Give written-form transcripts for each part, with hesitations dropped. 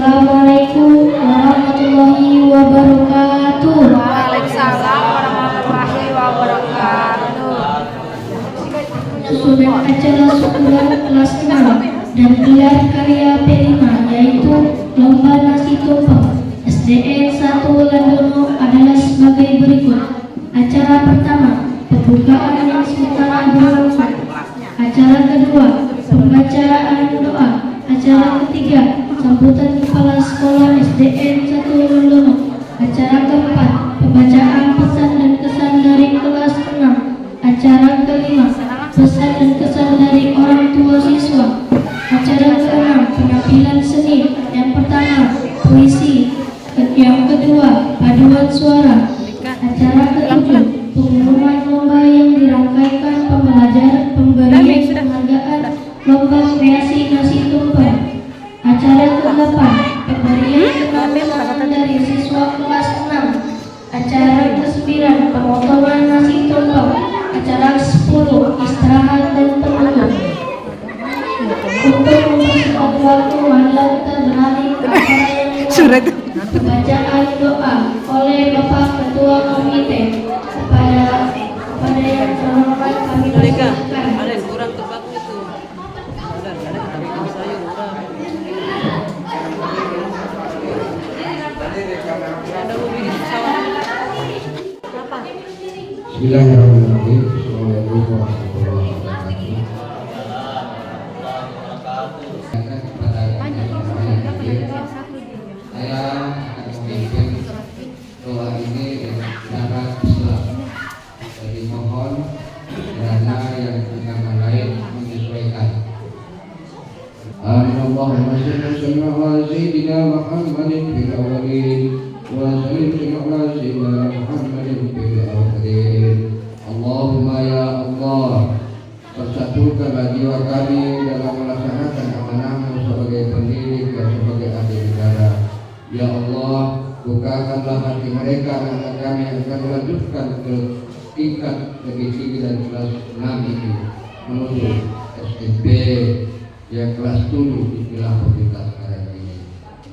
Assalamualaikum warahmatullahi wabarakatuh. Waalaikumsalam warahmatullahi wabarakatuh. Susunan acara syukuran kelas 6 dan gelar karya P5 yaitu lomba nasi tumpeng SDN 1 Landono adalah sebagai berikut. Acara pertama, pembukaan yang sementara berlangsung. Acara kedua, pembacaan doa. Acara ketiga, sambutan kepala sekolah SDN 1 Landono. Acara keempat, pembacaan pesan dan kesan dari kelas 6. Acara kelima, pesan dan kesan dari orang tua siswa. Acara keenam, penampilan seni. Yang pertama, puisi. Yang kedua, paduan suara. Acara ketujuh, pengumuman lomba yang dirangkaikan pemberian penghargaan lomba kreasi nasi tumpeng. Acara ke-8, pemberian penghargaan dari siswa kelas 6. Acara ke-9, pemotongan nasi tumpeng. Acara ke-10, istirahat dan penutup. Untuk mempersingkat waktu, marilah kita beralih ke acara yang bacaan doa oleh Bapak Ketua Komite. Kepada yang terhormat kami persilakan. Ada yang kurang tebak itu. Bismillahirrahmanirrahim. Assalamualaikum warahmatullahi wabarakatuh. Saya akan memimpin doa ini dengan cara Islam. Jadi mohon kiranya yang agama lain menyesuaikan. Allahumma shalli ala sayyidina Muhammadin fil awwalin wa sallim ala sayyidina Muhammadin fil akhirin. Allahumma ya Allah, persatukanlah jiwa kami dalam melaksanakan amanahmu sebagai pendidik dan sebagai abdi negara. Ya Allah, bukakanlah hati mereka anak kami yang akan melanjutkan ke tingkat lebih tinggi dan kelas 6 ini menuju SMP yang kelas 7 istilah pemerintah sekarang ini.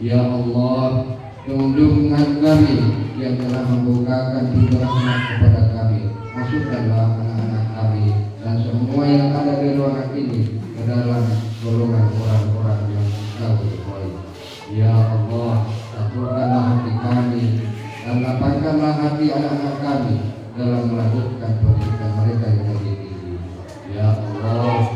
Ya Allah, junjungan kami yang telah membukakan pintu rahmat kepada kami, masukkanlah anak-anak kami dan semua yang ada di ruangan ini ke dalam golongan orang-orang yang Engkau ridhoi. Ya Allah, satukanlah hati kami dan lapangkanlah hati anak-anak kami dalam melanjutkan pendidikan mereka yang lebih tinggi. Ya Allah,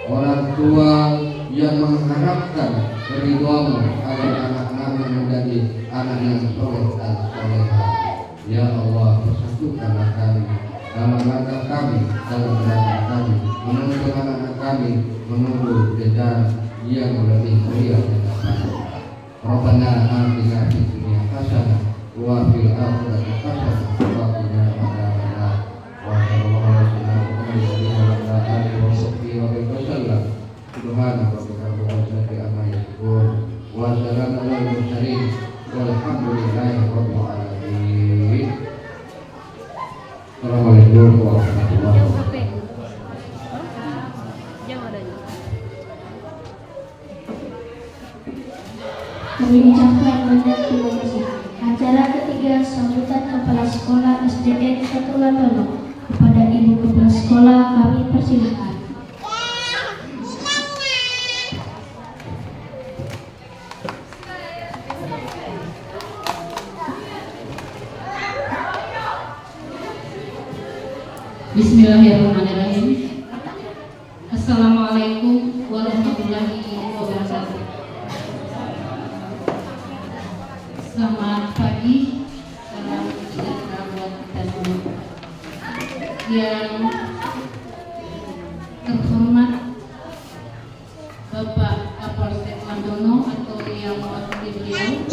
orang tua yang mengharapkan ridho-Mu agar anak-anaknya menjadi anak yang soleh dan soleha. Ya Allah, persatukanlah kami dalam langkah kami, dalam berangkat kami, menuntun anak-anak kami menuju jenjang yang lebih mulia dan depan. Rabbana atina fid dunya hasanah wa fil akhirati hasanah wa qina adzabannar. Wa sallallahu alaihi wa alihi wa sallam. Subhana rabbika rabbil izzati amma yasifun wa salamun alal mursalin walhamdulillahi rabbil alamin. Assalamualaikum warahmatullahi wabarakatuh. Kami ucapkan banyak terima kasih. Acara ketiga, sambutan kepala sekolah SDN 1 Landono. Kepada ibu kepala sekolah kami persilakan. Bismillahirrahmanirrahim. Assalamualaikum warahmatullahi wabarakatuh. Selamat pagi, salam sejahtera buat kita semua. Yang terhormat Bapak Kapolsek Landono atau yang mewakili beliau,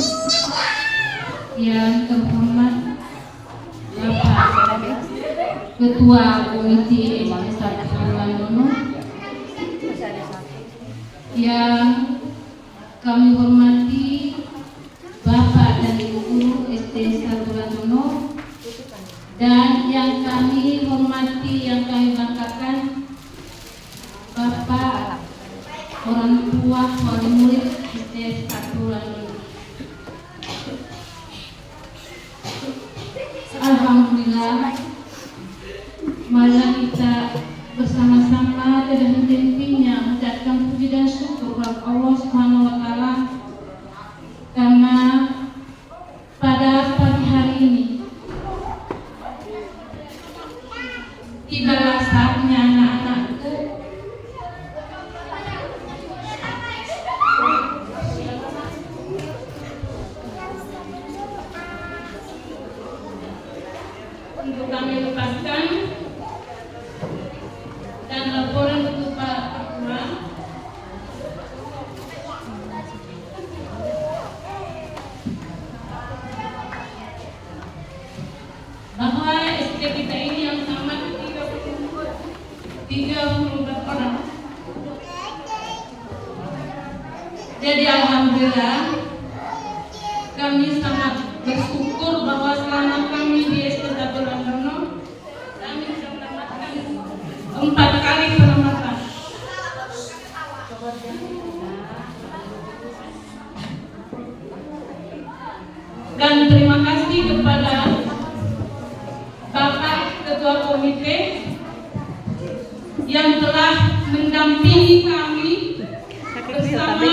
yang terhormat Bapak Ketua Komite SD 1 Landono, yang kami hormati Bapak dan Ibu Guru SD 1 Landono, dan yang kami hormati, yang kami banggakan Bapak orang tua wali murid SD 1 Landono. Alhamdulillah, marilah kita bersama-sama dan henti-hentinya mengucapkan puji dan syukur kepada Allah Subhanahu wa taala karena pada pagi hari ini tibalah saatnya anak-anakku untuk kami lepaskan dan laporan untuk Pak Ketua. Bahwa SD kita ini yang tamat 34 orang. Jadi alhamdulillah kami sangat bersyukur bahwa selama kami di SD Satu Landono kami sudah mendapatkan 4 kali penempatan. Dan terima kasih kepada Bapak Ketua Komite yang telah mendampingi kami bersama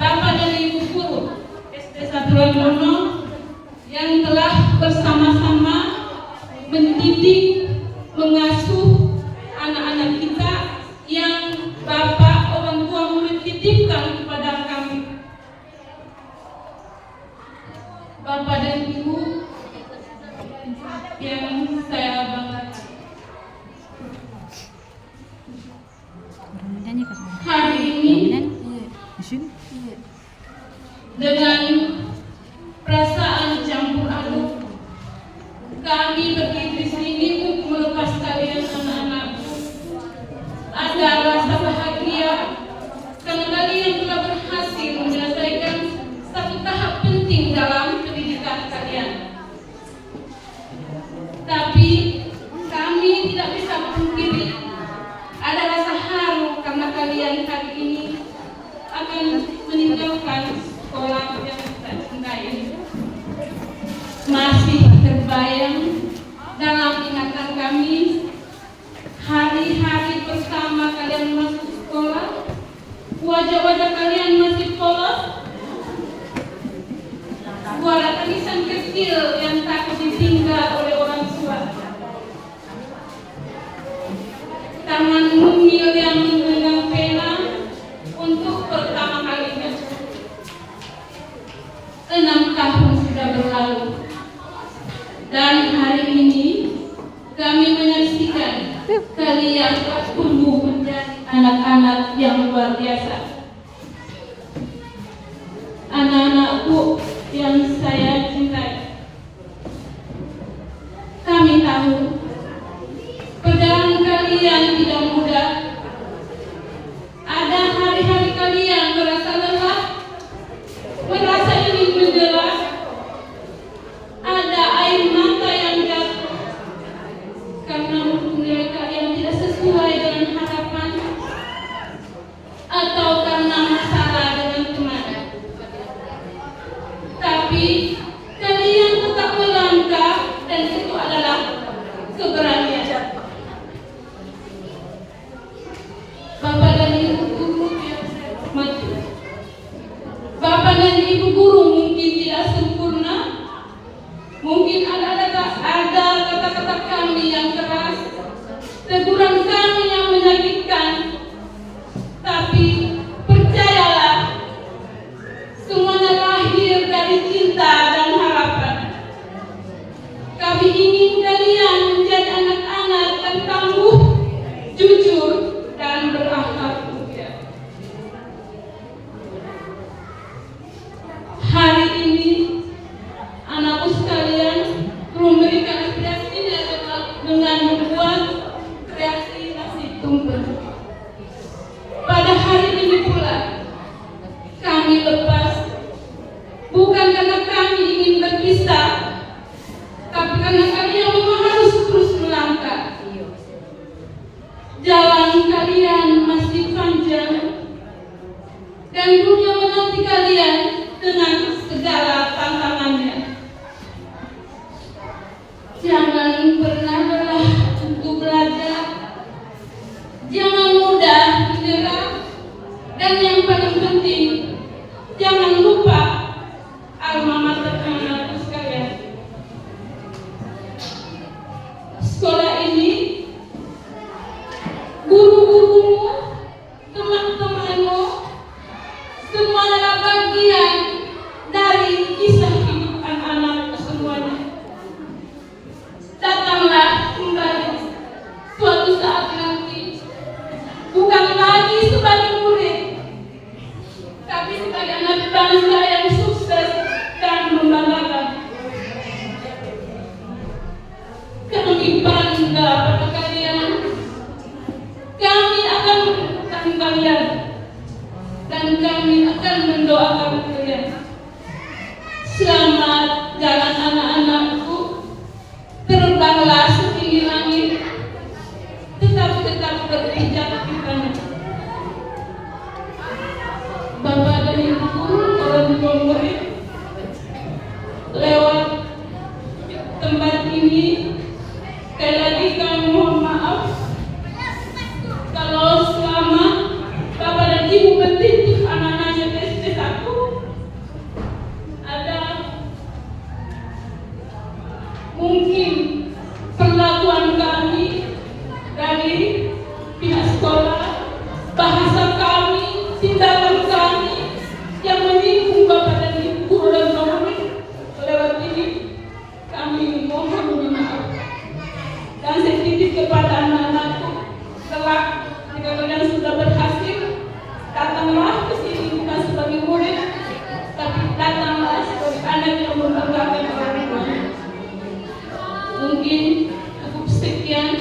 Bapak dan Ibu Guru SD Satu Landono yang telah bersama-sama mendidik, mengasuh anak-anak kita yang Bapak orang tua murid titipkan kepada kami. Bapak dan Ibu yang saya banggakan. Hari ini dengan perasaan campur aduk kami berdiri di sini untuk melepas kalian anak-anakku. Ada rasa bahagia karena kalian telah berhasil menyelesaikan satu tahap penting dalam pendidikan kalian. Tapi kami tidak bisa memungkiri ada rasa haru karena kalian hari ini akan meninggalkan sekolah yang kita cintai. Masih terbayang dalam ingatan kami hari-hari pertama kalian masuk sekolah, wajah-wajah kalian masih polos, suara tangisan kecil yang takut ditinggal oleh orang tua, tangan mungil yang menggenggam pena untuk pertama kalinya. 6 tahun sudah berlalu dan hari ini kami menyaksikan kalian tumbuh menjadi anak-anak yang luar biasa. Anak-anakku yang saya cintai, kami tahu perjalanan kalian tidak mudah. Ada hari-hari kalian merasa lelah, merasa ingin menjelah, ada air mata yang jatuh karena nilai kalian tidak sesuai dengan harapan atau karena masalah dengan teman. Tapi kalian tetap melangkah dan itu adalah keberanian. Bapak dan Ibu guru yang saya hormati, Bapak dan Ibu guru mungkin tidak sempurna, mungkin ada kata-kata kami yang keras, teguran kami yang menyakitkan, tapi percayalah, semuanya lahir dari cinta dan harapan. Kami ingin kalian menjadi anak-anak yang tangguh, jujur, dan berakhlak mulia. Hari ini anakku sekalian memberikan kreasinya dengan membuat kreasi Jangan lupa alma mater anak-anakku sekalian. Sekolah ini, guru-gurumu, teman-temanmu, semua adalah bagian dari kisah hidup anak-anakku semuanya. Datanglah kembali suatu saat nanti, bukan lagi sebagai murid, tapi sebagai anak bangsa yang sukses dan membanggakan. Kami bangga pada kalian. Kami akan mendoakan kalian dan kami akan mendoakan kalian. Selamat jalan anak-anakku. Terbanglah setinggi langit, tetapi tetap berpijak di tanah. Bapak dan Ibu, orang tua murid, lewat tempat ini, sekali lagi kami mohon maaf kalau selama Bapak dan Ibu mendidik anak-anaknya di SD 1 ada mungkin perlakuan kami dari pihak sekolah, bahasa kami, tindakan kami yang menyinggung Bapak dan Ibu dan murid lewat ini, kami mohon maaf. Dan saya titip kepada anak-anakku, kelak jika kalian sudah berhasil, datanglah ke sini bukan sebagai murid, tapi datanglah sebagai anak yang membanggakan orang tuanya. Mungkin cukup sekian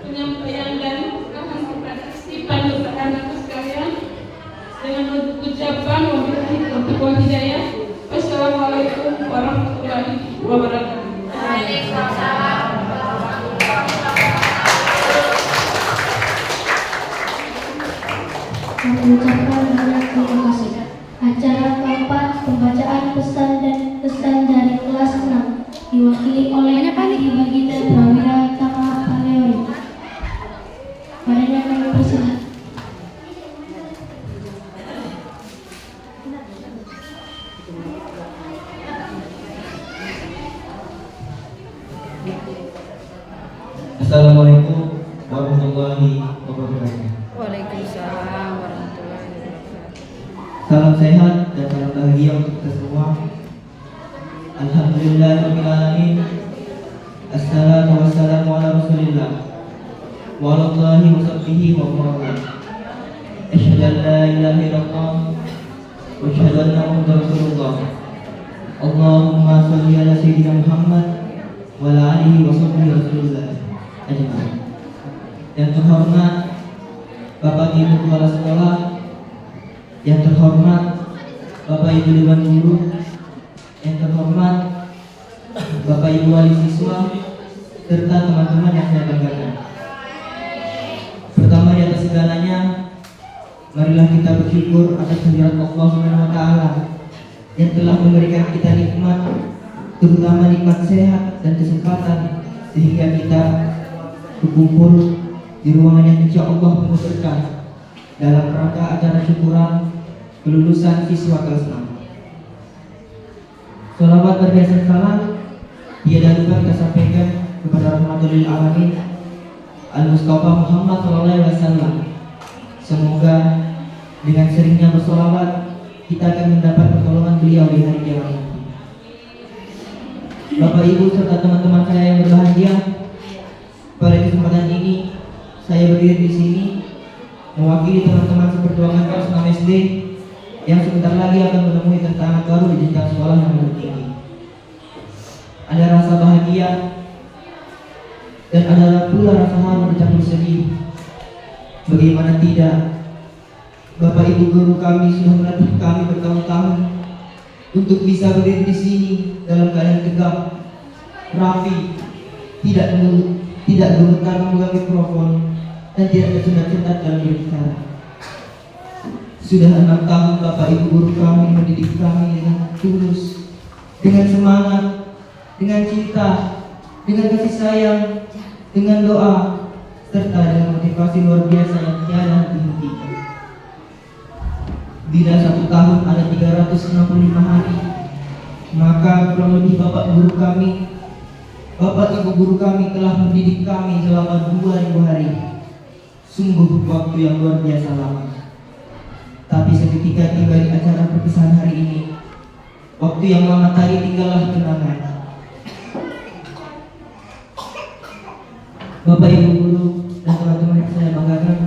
penyampaian dan istipan untuk anak-anakku sekalian. Dengan ucapan wabillahi taufiq wal hidayah. Wassalamualaikum warahmatullahi wabarakatuh. Waalaikumsalam. Kami ucapkan banyak terima kasih. Acara keempat, pembacaan pesan dan pesan dari kelas 6 diwakili oleh Adi Baginda Prawira Tama Paleori. Padanya kami persilakan. Assalamualaikum warahmatullahi wabarakatuh. Waalaikumsalam warahmatullahi wabarakatuh. Salam sehat dan salam bahagia untuk kita semua. Alhamdulillahirabbil alamin. Assalatu wassalamu ala Rasulillah wa ala alihi wa sahbihi wa man. Asyhadu an la ilaha illallah wa asyhadu anna Muhammadar Rasulullah. Allahumma shalli ala sayyidina Muhammad wa ala alihi wa sahbihi Rasulillah. Yang terhormat Bapak Ibu Kepala Sekolah, yang terhormat Bapak Ibu Dewan Guru, yang terhormat Bapak Ibu Wali Siswa, serta teman-teman yang saya banggakan. Pertama di atas segalanya, marilah kita bersyukur atas kehadirat Allah Subhanahu wa Ta'ala yang telah memberikan kita nikmat, terutama nikmat sehat dan kesempatan, sehingga kita berkumpul di ruangan yang insya Allah penuh berkah dalam rangka acara syukuran kelulusan siswa kelas 6. Sholawat berbiasa salam tiada lupa kita sampaikan kepada rahmatul lil alamin Al-Mustafa Muhammad SAW. Semoga dengan seringnya bersolawat kita akan mendapat pertolongan beliau di hari kiamat nanti. Bapak Ibu serta teman-teman saya yang berbahagia, pada kesempatan ini saya berdiri di sini mewakili teman-teman seperjuangan kelas 6 SD yang sebentar lagi akan menemui tantangan baru di jenjang sekolah yang lebih tinggi. Ada rasa bahagia dan ada pula rasa haru bercampur sedih. Bagaimana tidak, Bapak Ibu guru kami sudah melatih kami bertahun-tahun untuk bisa berdiri di sini dalam keadaan tegap, rapi, tidak gemetar memegang mikrofon dan tidak tersendat-sendat dalam berbicara. Sudah 6 tahun Bapak Ibu guru kami mendidik kami dengan tulus, dengan semangat, dengan cinta, dengan kasih sayang, dengan doa, serta dengan motivasi luar biasa yang tiada henti-hentinya. Bila 1 tahun ada 365 hari. Maka kurang lebih Bapak Ibu guru kami telah mendidik kami selama 2000 hari. Sungguh waktu yang luar biasa lama. Tapi seketika tiba di acara perpisahan hari ini, waktu yang lama tadi tinggallah kenangan. Bapak Ibu guru dan teman-teman yang saya banggakan,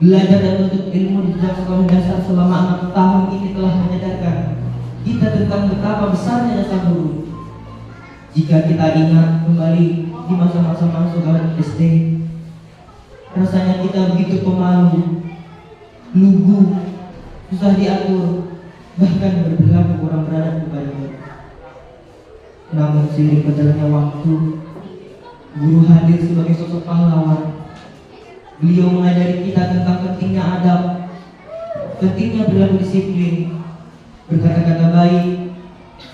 belajar dan menuntut ilmu di jenjang sekolah dasar selama 6 tahun ini telah menyadarkan kita tentang betapa besarnya jasa guru. Jika kita ingat kembali di masa-masa masuk SD, rasanya kita begitu pemalu, lugu, susah diatur, bahkan berperilaku kurang berada kepadanya. Namun seiring berjalannya waktu, guru hadir sebagai sosok pahlawan. Beliau mengajari kita tentang pentingnya adab, pentingnya berlaku disiplin, berkata-kata baik,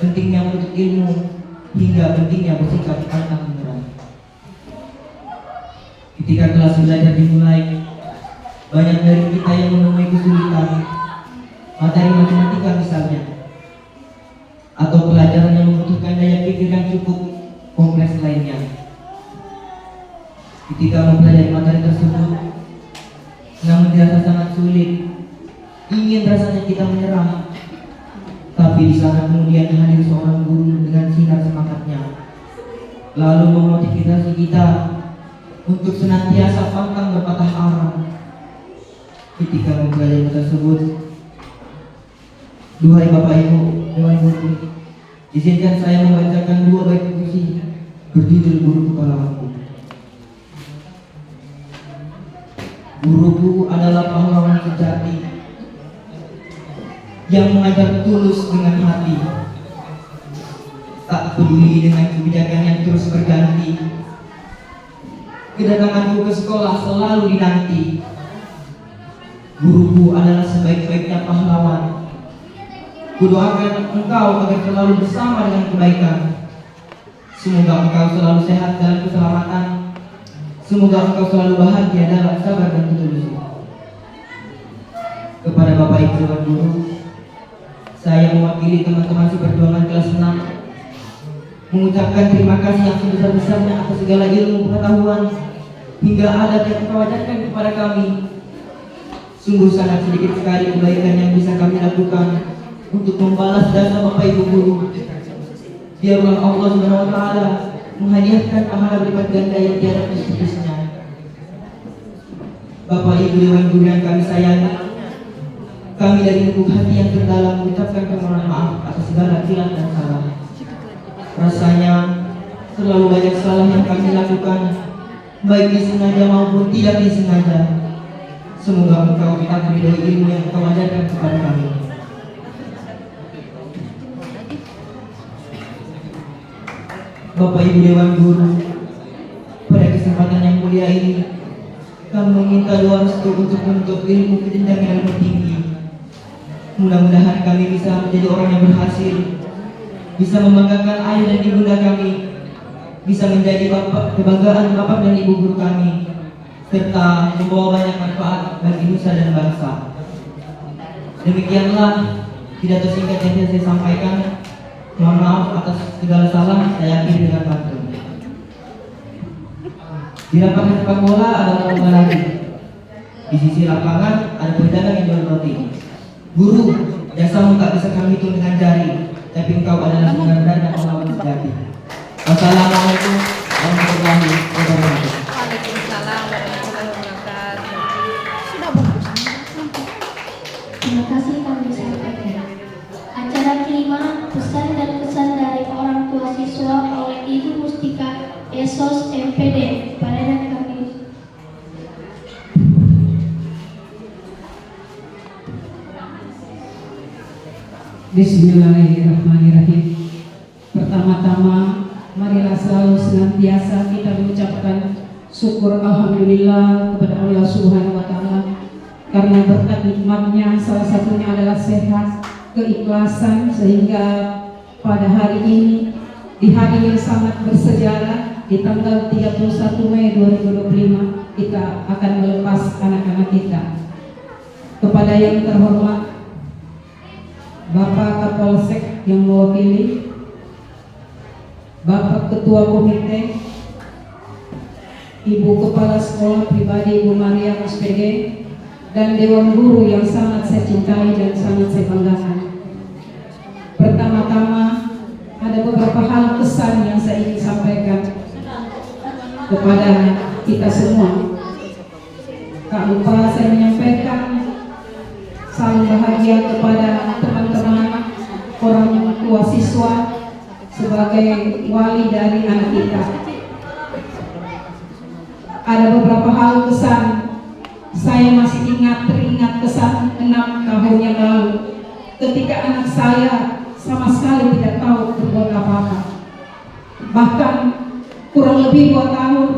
pentingnya menuntut ilmu, hingga pentingnya bersikap pantang menyerah. Ketika kelas belajar dimulai, banyak dari kita yang menemui kesulitan, materi matematika misalnya, atau pelajaran yang membutuhkan daya pikir yang cukup kompleks lainnya. Ketika mempelajari materi tersebut, namun dirasa sangat sulit, ingin rasanya kita menyerah. Tapi di sana kemudian hadir seorang guru dengan sinar semangatnya, lalu memotivasi kita untuk senantiasa pantang berpatah arah. Ketika mempelajari tersebut, duhai Bapak Ibu Dewan Guru, izinkan saya membacakan 2 bait puisi berjudul Guru Pahlawanku. Guruku adalah pahlawan sejati yang mengajar tulus dengan hati, tak peduli dengan kebijakan yang terus berganti. Kedatanganku ke sekolah selalu dinanti. Guruku adalah sebaik-baiknya pahlawan. Kudoakan engkau agar selalu bersama dengan kebaikan. Semoga engkau selalu sehat dalam keselamatan. Semoga engkau selalu bahagia dalam sabar dan ketulusan. Kepada Bapak Ibu Dewan Guru, saya mewakili teman-teman seperjuangan kelas 6 mengucapkan terima kasih yang sebesar-besarnya atas segala ilmu pengetahuan hingga adat yang engkau ajarkan kepada kami. Sungguh sangat sedikit sekali kebaikan yang bisa kami lakukan untuk membalas jasa Bapak Ibu Guru. Biarlah Allah SWT menghadiahkan pahala berlipat ganda yang tiada putus-putusnya. Bapak Ibu Dewan Guru yang kami sayangi, kami dari lubuk hati yang terdalam mengucapkan permohonan maaf atas segala khilaf dan salah. Rasanya terlalu banyak salah yang kami lakukan, baik disengaja maupun tidak disengaja. Semoga engkau tetap meridhoi ilmu yang engkau ajarkan kepada kami. Bapak Ibu Dewan Guru, pada kesempatan yang mulia ini, kami meminta doa restu untuk menuntut ilmu ke jenjang yang lebih tinggi. Mudah-mudahan kami bisa menjadi orang yang berhasil, bisa membanggakan ayah dan ibunda kami, bisa menjadi kebanggaan bapak dan ibu guru kami, serta membawa banyak manfaat bagi nusa dan bangsa. Demikianlah pidato singkat yang saya sampaikan. Mohon maaf atas segala salah, saya akhiri dengan pantun. Di lapangan sepak bola ada lomba lagi. Di sisi lapangan ada pedagang yang jual roti. Guru, jasamu tak bisa kami hitung dengan jari, tapi engkau adalah benar-benar pahlawan sejati. Wassalamualaikum warahmatullahi wabarakatuh. Waalaikumsalam warahmatullahi wabarakatuh. Terima kasih kami sampaikan. Acara kelima, pesan dan kesan dari orang tua siswa oleh Ibu Mustika Esos MPD Paredan kami. Bismillahirrahmanirrahim. Pertama-tama, marilah selalu senantiasa kita mengucapkan syukur alhamdulillah kepada Allah Subhanahu wa taala karena berkat nikmatnya salah satunya adalah sehat, keikhlasan, sehingga pada hari ini di hari yang sangat bersejarah di tanggal 31 Mei 2025 kita akan melepas anak-anak kita. Kepada yang terhormat Bapak Kapolsek yang mewakili, Bapak Ketua Komite, Ibu Kepala Sekolah Pribadi Ibu Maria SPD, dan Dewan Guru yang sangat saya cintai dan sangat saya banggakan. Pertama-tama ada beberapa hal kesan yang saya ingin sampaikan kepada kita semua. Tak lupa saya menyampaikan salam bahagia kepada teman-teman orang tua siswa sebagai wali dari anak kita. Ada beberapa hal kesan saya masih teringat kesan 6 tahun yang lalu ketika anak saya sama sekali tidak tahu berbuat apa-apa. Bahkan kurang lebih 2 tahun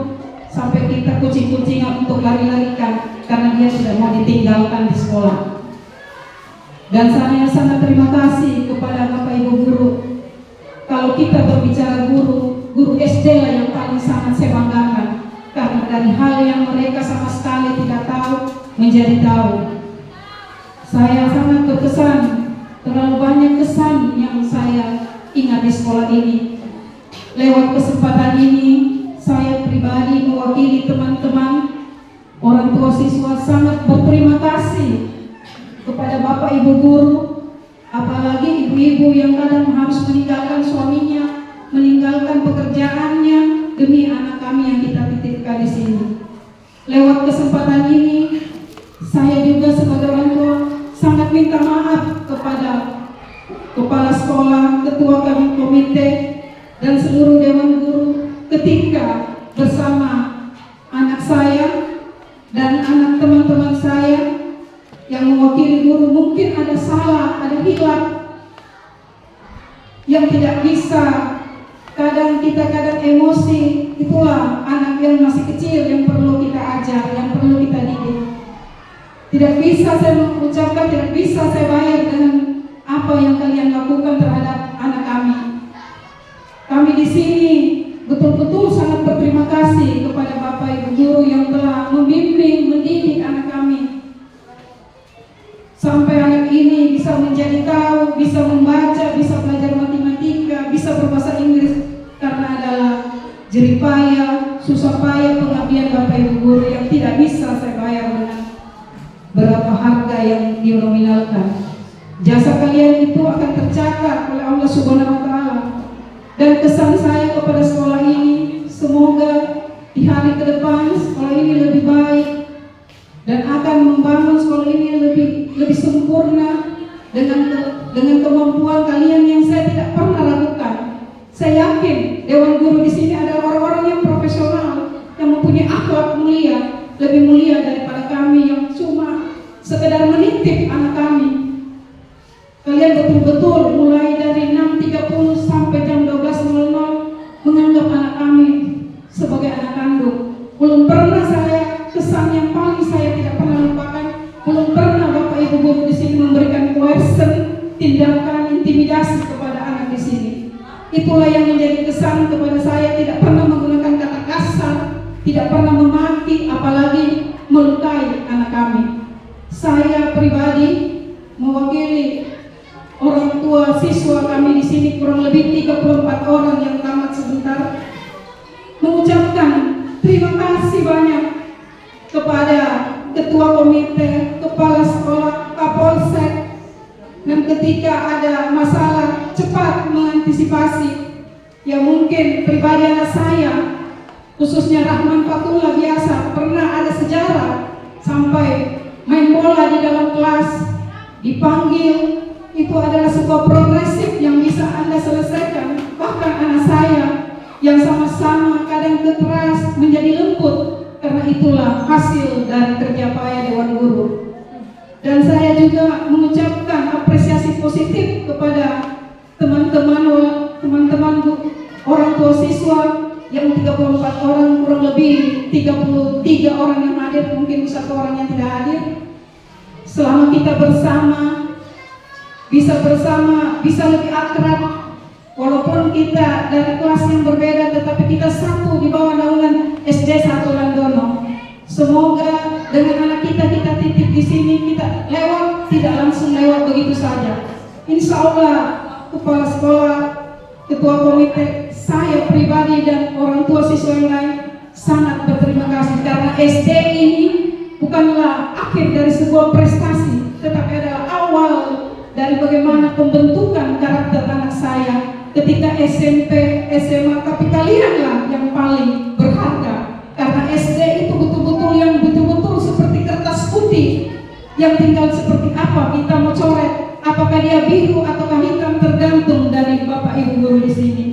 sampai kita kucing-kucingan untuk lari-larikan karena dia tidak mau ditinggalkan di sekolah. Dan saya sangat terima kasih kepada Bapak Ibu guru. Kalau kita berbicara guru SD lah yang paling sangat saya banggakan, karena dari hal yang mereka sama sekali tidak tahu menjadi tahu. Saya sangat berkesan, terlalu banyak kesan yang saya ingat di sekolah ini. Lewat kesempatan ini, saya pribadi mewakili teman-teman orang tua siswa sangat berterima kasih kepada Bapak Ibu guru, apalagi ibu-ibu yang kadang harus meninggalkan suaminya, meninggalkan pekerjaannya demi anak kami yang kita titipkan di sini. Lewat kesempatan ini, saya juga sebagai orang tua sangat minta maaf kepada kepala sekolah, ketua kami komite, dan seluruh dewan guru ketika bersama anak saya dan anak teman-teman saya yang mewakili guru mungkin ada salah, ada hilaf yang tidak bisa. Kadang kita emosi. Itulah anak yang masih kecil yang perlu kita ajar, yang perlu kita didik. Tidak bisa saya mengucapkan, tidak bisa saya bayar dengan apa yang kalian lakukan terhadap anak kami. Kami di sini betul-betul sangat berterima kasih kepada Bapak Ibu guru yang telah membimbing, mendidik anak kami sampai anak ini bisa menjadi tahu, bisa membaca, bisa belajar matematika, bisa berbahasa Inggris, karena adalah jeripaya, susah payah pengabdian Bapak Ibu guru yang tidak bisa saya bayar dengan berapa harga yang dinominalkan. Jasa kalian itu akan tercatat oleh Allah Subhanahu wa Ta'ala. Dan kesan saya kepada sekolah ini, semoga di hari ke depan sekolah ini lebih baik dan akan membangun sekolah ini lebih sempurna dengan kemampuan kalian yang saya tidak pernah ragukan. Saya yakin dewan guru di sini adalah orang-orang yang profesional, yang mempunyai akhlak mulia, lebih mulia daripada kami yang cuma sekedar menitip anak kami. Kalian betul-betul mulai dari 6.30 sampai jam 12.00 menganggap anak kami sebagai anak kandung. Belum pernah saya, kesan yang paling saya tidak pernah lupakan, belum pernah Bapak Ibu guru di sini memberikan coercion, tindakan intimidasi kepada anak di sini. Itulah yang menjadi kesan kepada saya, tidak pernah menggunakan kata kasar, tidak pernah memaki, apalagi melukai anak kami. Saya pribadi mewakili orang tua siswa kami di sini kurang lebih 34 orang yang tamat sebentar, mengucapkan terima kasih banyak kepada ketua komite, kepala sekolah, Kapolsek, dan ketika ada masalah cepat mengantisipasi. Ya mungkin pribadi anak saya, khususnya Rahman Fatullah, biasa pernah ada sejarah sampai main bola di dalam kelas dipanggil. Itu adalah sebuah progresif yang bisa Anda selesaikan. Bahkan anak saya yang sama-sama kadang keras menjadi lembut, karena itulah hasil dari kerja payah dewan guru. Dan saya juga mengucapkan apresiasi positif kepada teman-teman orang tua siswa yang 34 orang, kurang lebih 33 orang yang hadir, mungkin 1 orang yang tidak hadir. Selama kita bisa lebih akrab, walaupun kita dari kelas yang berbeda, tetapi kita satu di bawah naungan SD 1 Landono. Semoga dengan anak kita titip di sini, kita lewat, tidak langsung lewat begitu saja. Insya Allah kepala sekolah, ketua komite, saya pribadi dan orang tua siswa yang lain sangat berterima kasih karena SD ini bukanlah akhir dari sebuah prestasi, tetapi adalah awal dari bagaimana pembentukan karakter anak saya ketika SMP, SMA. Tapi kalianlah yang paling berharga karena SD itu betul-betul yang betul-betul seperti kertas putih yang tinggal seperti apa kita mau coret, apakah dia biru ataukah hitam tergantung dari Bapak Ibu guru di sini.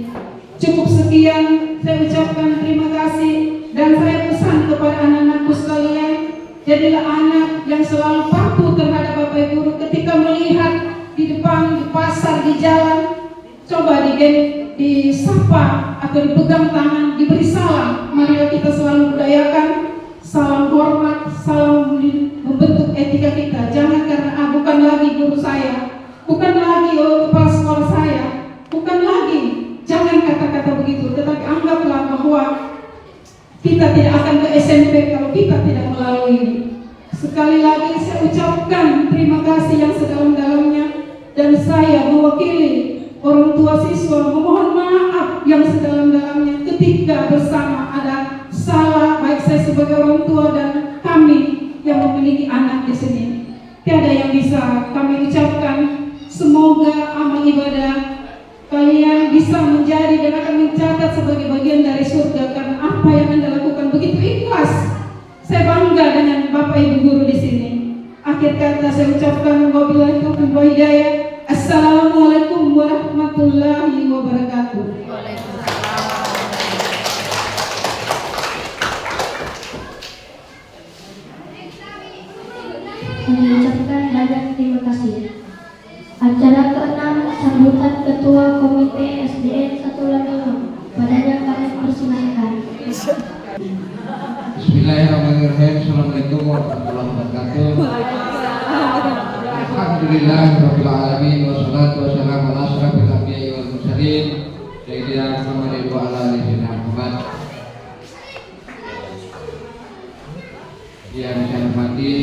Cukup sekian, saya ucapkan terima kasih dan saya pesan kepada anak-anakku sekalian, jadilah anak yang selalu patuh terhadap Bapak Ibu guru. Ketika melihat di depan, di pasar, di jalan, coba disapa atau dipegang tangan, diberi salam. Marilah kita selalu budayakan salam hormat, salam membentuk etika kita. Jangan karena bukan lagi guru saya, bukan lagi kepala sekolah saya, bukan lagi, jangan kata-kata begitu, tetapi anggaplah bahwa kita tidak akan ke SMP kalau kita tidak melalui ini. Sekali lagi saya ucapkan terima kasih yang sedalam-dalamnya, dan saya mewakili orang tua siswa memohon maaf yang sedalam-dalamnya ketika bersama ada salah, baik saya sebagai orang tua dan kami yang memiliki anak di sini. Tiada yang bisa kami ucapkan. Semoga amal ibadah kalian bisa menjadi dan akan mencatat sebagai bagian dari surga karena apa yang Anda lakukan begitu ikhlas. Saya bangga dengan Bapak Ibu guru di sini. Akhir kata saya ucapkan wabillahi taufiq wal hidayah. Assalamualaikum warahmatullahi wabarakatuh. Kami ucapkan banyak terima kasih. Acara ke-6 sambutan Ketua Komite SDN 1 Landono. Padanya kami persilahkan. Bismillahirrahmanirrahim. Assalamualaikum warahmatullahi wabarakatuh. Alhamdulillahirabbil alamin wassalatu wassalamu ala asyrafil anbiya'i wal mursalin sayyidina Muhammadin wa ala alihi Muhammad. Yang saya hormati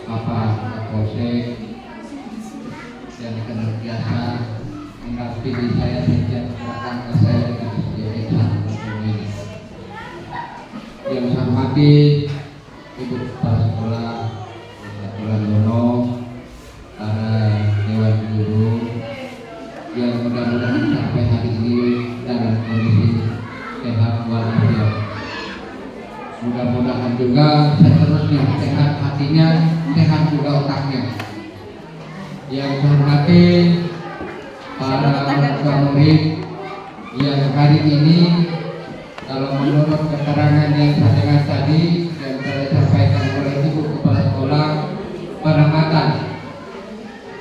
Bapak Kapolsek yang dikenal biasa mendampingi saya sejak datang ke saya dengan SDN 1 ini. Yang saya hormati Ibu Kepala Sekolah Landono, para dewan guru yang mudah-mudahan sampai hari ini dalam kondisi sehat walafiat. Mudah-mudahan juga seterusnya sehat hatinya, sehat juga otaknya. Yang saya hormati para orang tua murid yang hari ini, kalau menurut keterangan yang saya dengar tadi yang telah disampaikan oleh Ibu Kepala Sekolah Penamatan,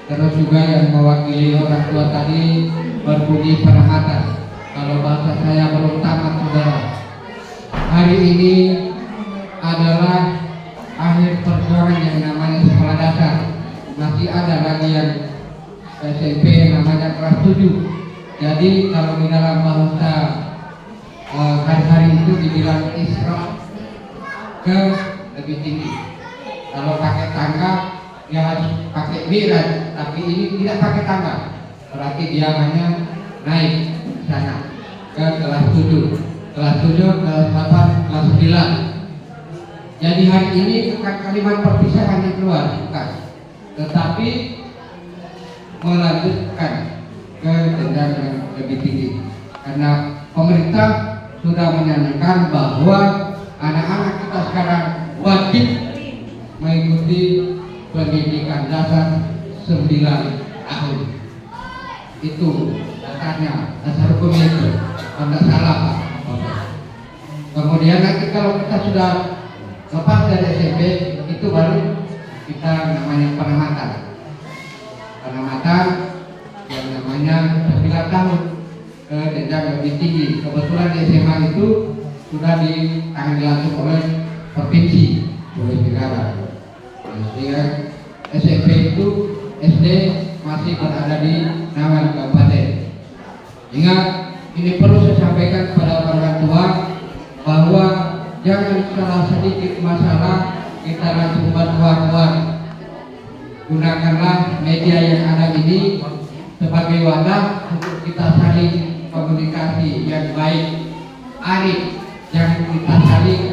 terus juga yang mewakili orang tua tadi berbunyi penamatan. Kalau bahasa saya belum tamat, saudara. Hari ini adalah akhir perjuangan yang namanya sekolah dasar. Masih ada lagi yang SMP namanya kelas 7. Jadi kalau di dalam bahasa hari-hari itu dibilang isra ke lebih tinggi. Kalau pakai tangga dia harus pakai mi'raj, tapi ini tidak pakai tangga, berarti dia hanya naik sana ke kelas 7, kelas 7, kelas 8, kelas 9. Jadi hari ini bukan kalimat perpisahan yang keluar, bukan, tetapi melanjutkan ke jenjang yang lebih tinggi, karena pemerintah sudah menyanyikan bahwa anak-anak kita sekarang wajib mengikuti pendidikan dasar 9 tahun. Itu dasarnya, dasar hukum itu. Anda salah, Pak. Kemudian nanti kalau kita sudah lepas dari SMP, itu baru kita namanya penamatan. Penamatan yang namanya 9 tahun ke jenjang lebih tinggi. Kebetulan di SMA itu sudah ditangani langsung oleh provinsi, oleh negara. Sehingga SMP itu SD masih berada di naungan kabupaten. Ingat, ini perlu saya sampaikan kepada orang tua bahwa jangan salah sedikit masalah kita langsung berbuat-buat. gunakanlah media yang ada ini sebagai wadah untuk kita saling komunikasi yang baik, arif, jangan kita saling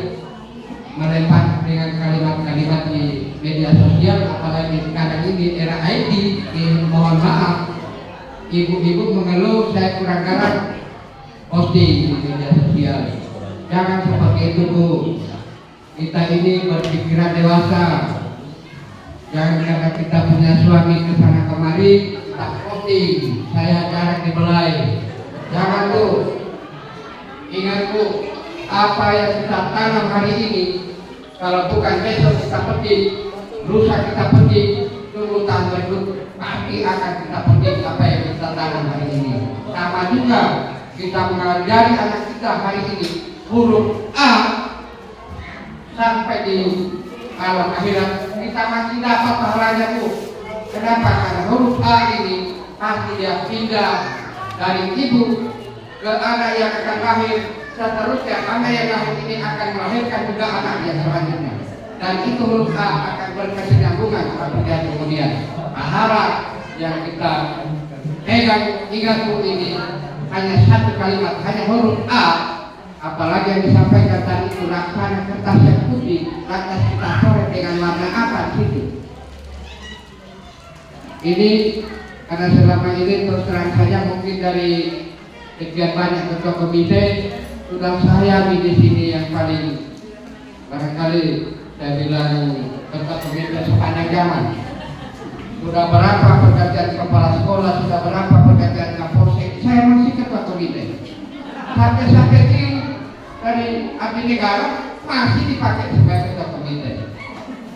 melempar dengan kalimat-kalimat di media sosial, apalagi sekarang ini era IT. Mohon maaf, ibu-ibu mengeluh saya kurang garam posting di media sosial. Jangan seperti itu, Bu. Kita ini berpikiran dewasa. Jangan karena kita punya suami kesana kemari tak posting, saya jarang dibelai. Jangan, Bu. Ingat, Bu, apa yang kita tanam hari ini, kalau bukan besok kita petik, lusa kita petik, tunggu tahun berikut pasti akan kita petik apa yang kita tanam hari ini. Sama juga kita mengajari anak kita hari ini huruf A sampai di alam akhirat kita masih dapat pahalanya, Bu. Kenapa? Karena huruf A ini pasti dia pindah dari ibu ke anak yang akan lahir, seterusnya anak yang lahir ini akan melahirkan juga anak yang selanjutnya, dan itu huruf A akan berkesinambungan apabila kemudian pahala yang kita pegang ingat, Bu, ini hanya satu kalimat, hanya huruf A. Apalagi yang disampaikan tadi itu laksana kertas yang putih, lantas kita coret dengan warna apa di situ. Ini karena selama ini terus terang saja mungkin dari sekian banyak ketua komite sudah saya di sini yang paling barangkali saya bilang ketua komite sepanjang zaman. Sudah berapa pergantian kepala sekolah, sudah berapa pergantian kapolsek, saya masih ketua komite. Sampai dari abdi negara masih dipakai sebagai ketua komite.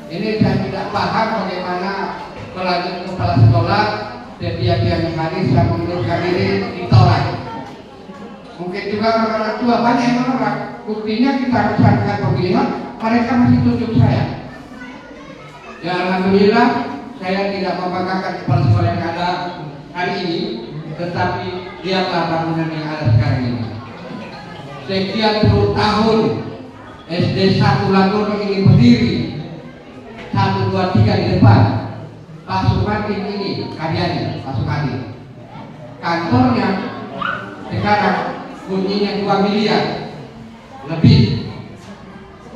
Ini saya tidak paham bagaimana melanjut kepala sekolah setiap yang hari saya mengundurkan diri ditolak. Mungkin juga orang tua banyak yang menolak. Buktinya kita laksanakan pemilihan, mereka masih tunjuk saya. Ya alhamdulillah, saya tidak membanggakan kepala sekolah yang ada hari ini, tetapi lihatlah bangunan yang ada sekarang ini. Sekian puluh tahun SD 1 Landono ini berdiri, 1, 2, 3 di depan. Pak Sumadi ini karyanya, Pak Sumadi. Kantornya sekarang bunyinya 2 miliar lebih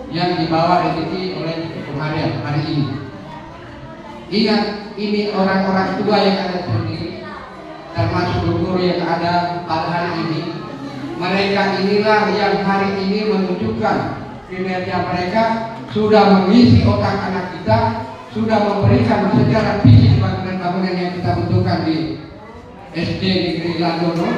yang dibawa rezeki oleh kemarin hari ini. Ingat, ini orang-orang tua yang ada di sini, termasuk guru yang ada pada hari ini. Mereka inilah yang hari ini menunjukkan kinerja mereka, sudah mengisi otak anak kita, sudah memberikan sejarah fisik bangunan-bangunan yang kita bentukkan di SD Negeri Landono,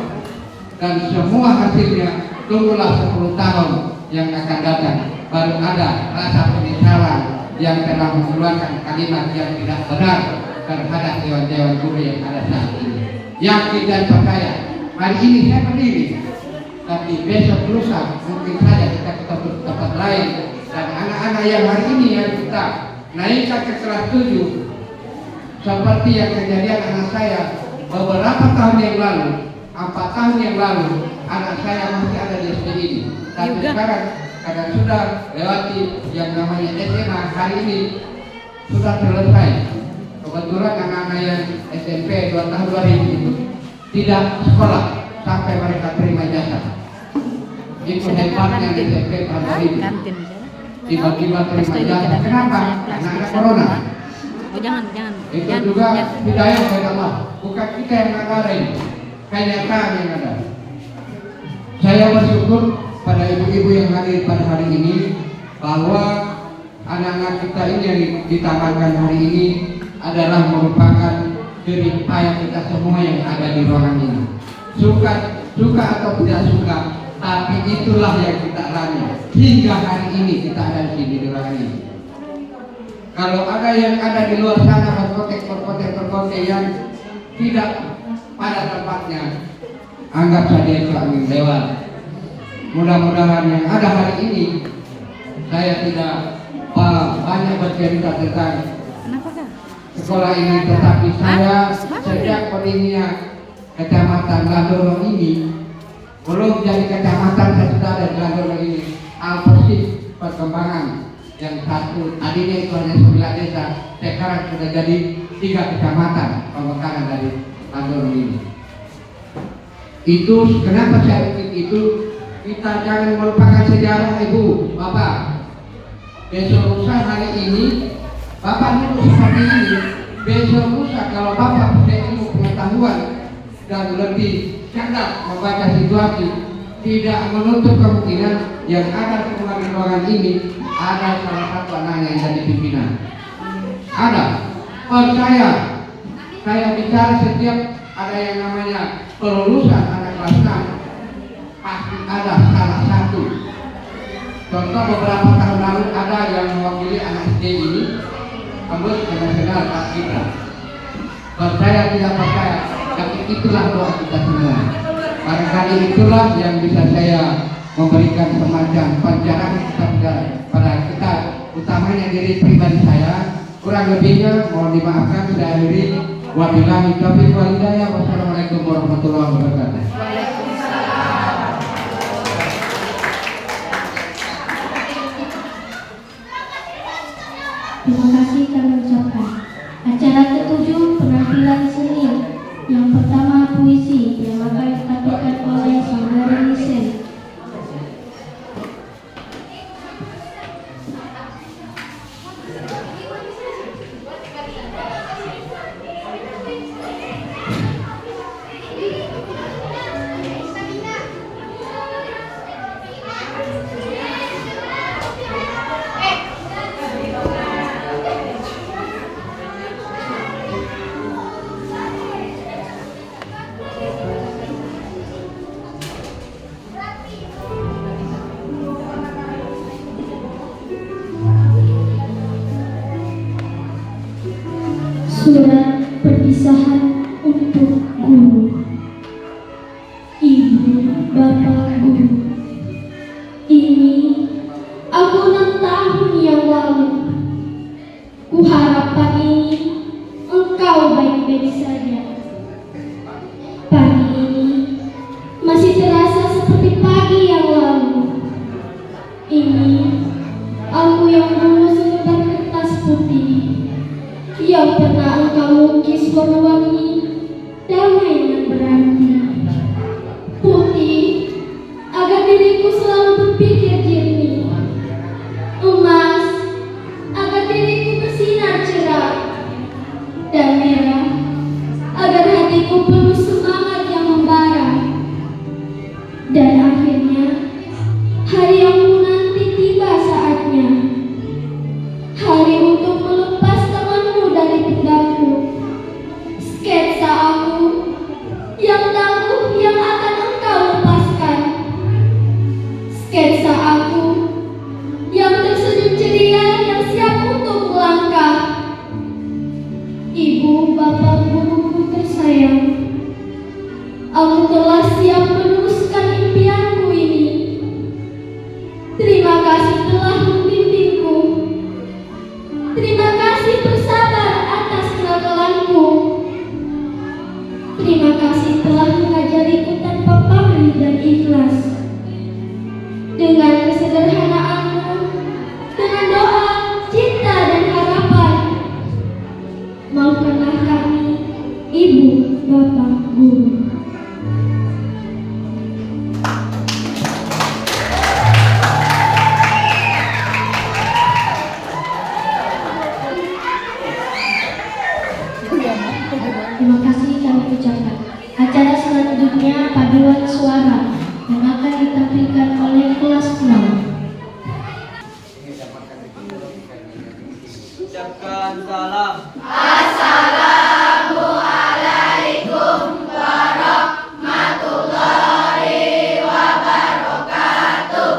dan semua hasilnya tunggulah 10 tahun yang akan datang baru ada rasa penyesalan yang telah mengeluarkan kalimat yang tidak benar terhadap dewan-dewan guru yang ada saat ini. Yakin dan percaya, hari ini saya berdiri, tapi besok lusa mungkin saja kita ketemu tempat lain, dan anak-anak yang hari ini yang kita naikkan ke kelas 7 seperti yang kejadian anak saya beberapa tahun yang lalu, 4 tahun yang lalu, anak saya masih ada di SD ini, tapi sekarang karena sudah lewati yang namanya SMA, hari ini sudah selesai. Kebetulan anak-anak yang SMP 2 tahun 2000 itu tidak sekolah sampai mereka terima jasa. Itu hebatnya di SMP tahun 2000. Tiba-tiba terima jasa. Kenapa? Karena ada corona. Oh, jangan. Itu juga hidayah dari Allah. Bukan kita yang ngadain, kenyataan yang ada. Saya bersyukur pada ibu-ibu yang hadir pada hari ini bahwa anak-anak kita ini yang ditampilkan hari ini adalah merupakan jerih payah kita semua yang ada di ruangan ini. Suka atau tidak suka, tapi itulah yang kita alami hingga hari ini kita ada di sini di ruangan ini. Kalau ada yang ada di luar sana berkotek yang tidak pada tempatnya, anggap saja itu angin lewat. Mudah-mudahan yang ada hari ini, saya tidak banyak bercerita tentang sekolah ini, tetapi saya sejak pendirinya Kecamatan Landono ini, belum jadi kecamatan, saya sudah ada di Landono ini. Alpersis perkembangan yang satu tadinya itu hanya 9 desa, sekarang sudah jadi 13 3 kecamatan pemekaran dari Landono ini. Itu kenapa saya bikin itu, kita jangan melupakan sejarah Ibu, Bapak. Besok lusa hari ini Bapak dulu seperti ini, besok lusa kalau Bapak punya ilmu pengetahuan dan lebih cerdas membaca situasi, tidak menutup kemungkinan yang ada di ruangan ini ada salah satu anaknya yang jadi pimpinan. Ada, percaya saya bicara setiap ada yang namanya kelulusan anak kelas 6 pasti ada salah satu. Contoh beberapa tahun lalu ada yang mewakili anak SD ini tembus ke nasional Pak kita. Percaya tidak percaya, tapi itulah doa kita semua. Barangkali itulah yang bisa saya memberikan semacam pencerahan pada kita, utamanya diri pribadi saya. Kurang lebihnya mohon dimaafkan, saya akhiri. Wabillahi taufiq wal hidayah. Wassalamualaikum warahmatullahi wabarakatuh. Terima kasih kami ucapkan. Acara ke-7 penampilan seni. Yang pertama puisi yang akan ditampilkan oleh saudara Nisen. Surat perpisahan untuk guru. Ibu, Bapak guru, ini aku 6 tahun yang lalu. Kuharap pagi ini engkau baik-baik saja. Pagi ini masih terasa seperti pagi yang lalu. Ini aku yang dulu selembar kertas putih yang pernah engkau lukis warna-warni damai yang berarti. Putih agar diriku selalu berpikir jernih, emas agar diriku bersinar cerah, dan merah agar hatiku penuh semangat yang membara. Dan akhirnya hari yang menanti tiba saatnya, hari untuk melepas tanganmu dari pundakku. Sketsa aku yang tangguh yang akan engkau lepaskan. Sketsa aku yang tersenyum ceria yang siap untuk melangkah. Ibu, Bapak, guruku tersayang, aku telah siap meneruskan impianku ini. Terima kasih telah membimbingku. Terima kasih bersabar atas kenakalanku. Terima kasih telah mengajariku tanpa pamrih dan ikhlas. Dengan kesederhanaanmu, dengan doa, cinta dan harapan, maafkanlah kami, Ibu, Bapak, Guru. Terima kasih kami ucapkan. Acara selanjutnya paduan suara yang akan ditampilkan oleh kelas 6. Ucapkan salam. Waalaikumsalam warahmatullahi wabarakatuh.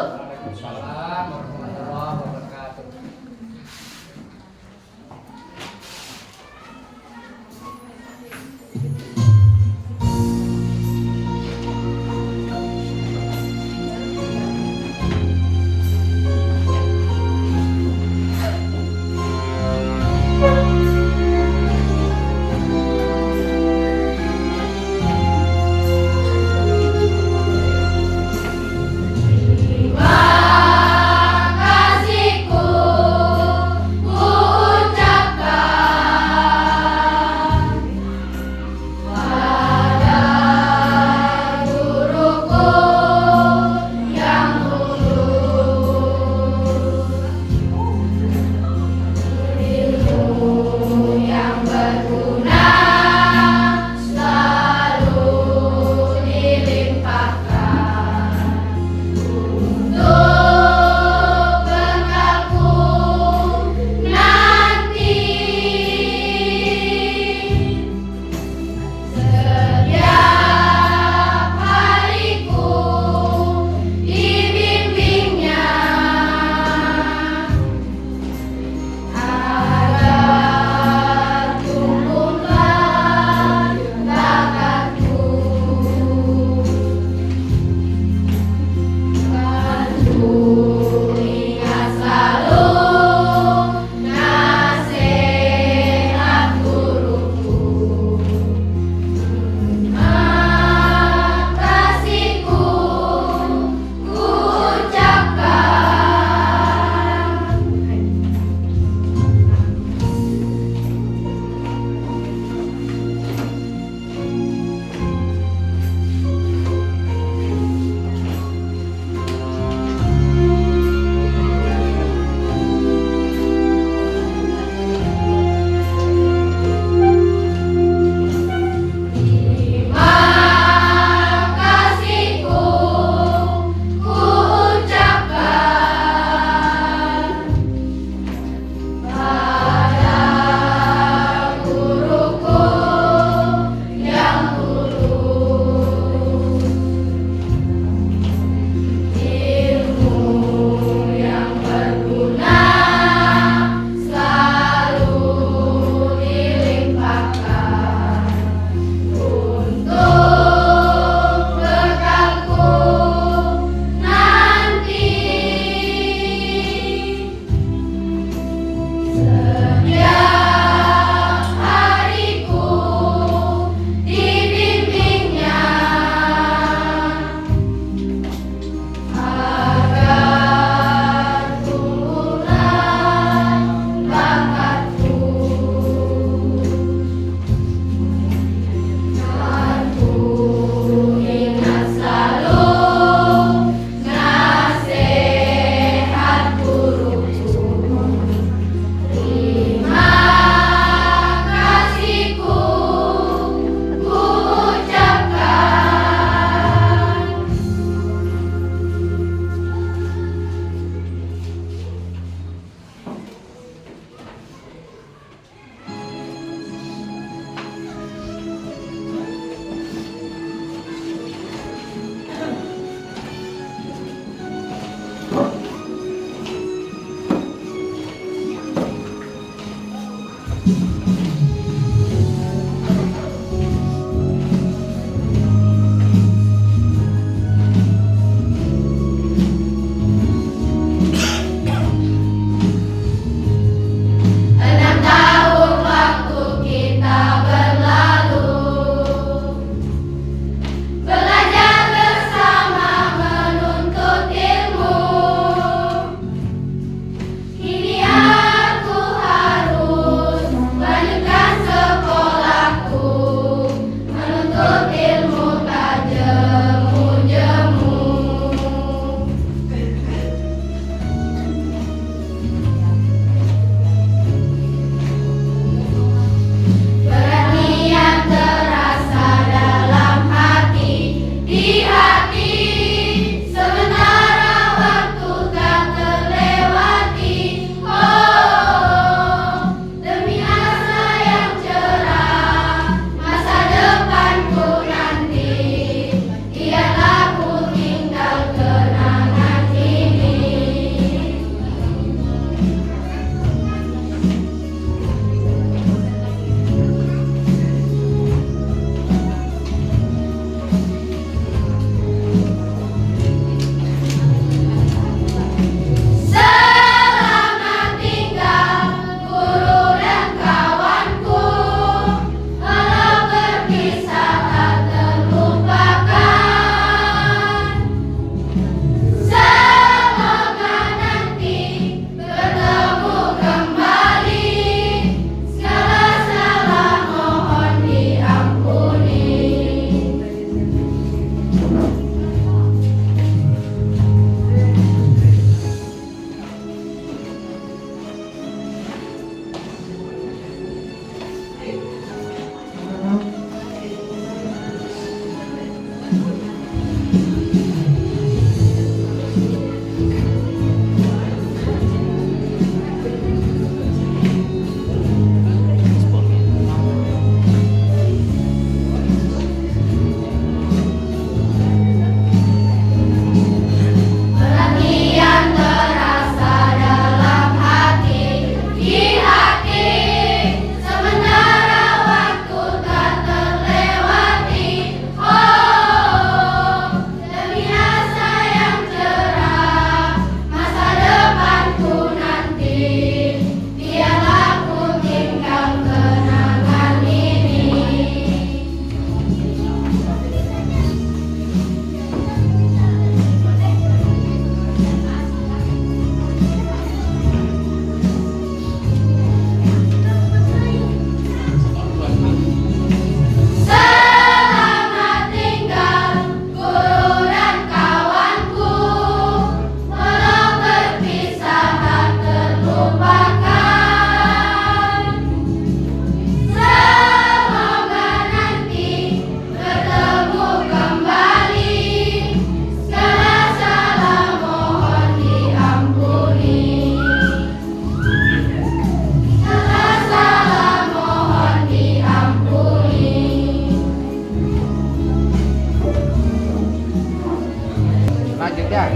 lanjut ya.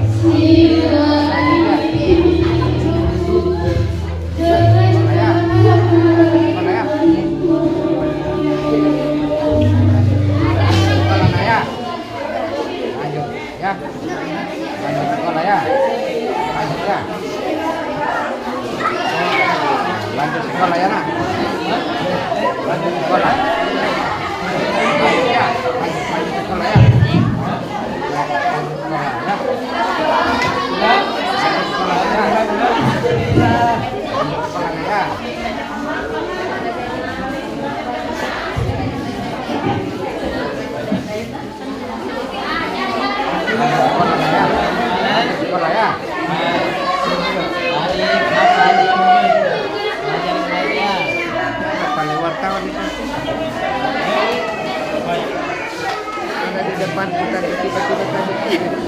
Lanjut ya. Sekolah ya. Sekolah ya. Sekolah ya. Lanjut ya. Lanjut sekolah ya. Lanjut ya. Lanjut sekolah ya nak. Lanjut sekolah. Lanjut ya. Lanjut sekolah ya. Lanjut sekolah ya. Lanjut sekolah ya. Lanjut sekolah ya. Sekolah ya. Paling wartawan itu. Ada di depan kita tiba-tiba tadi.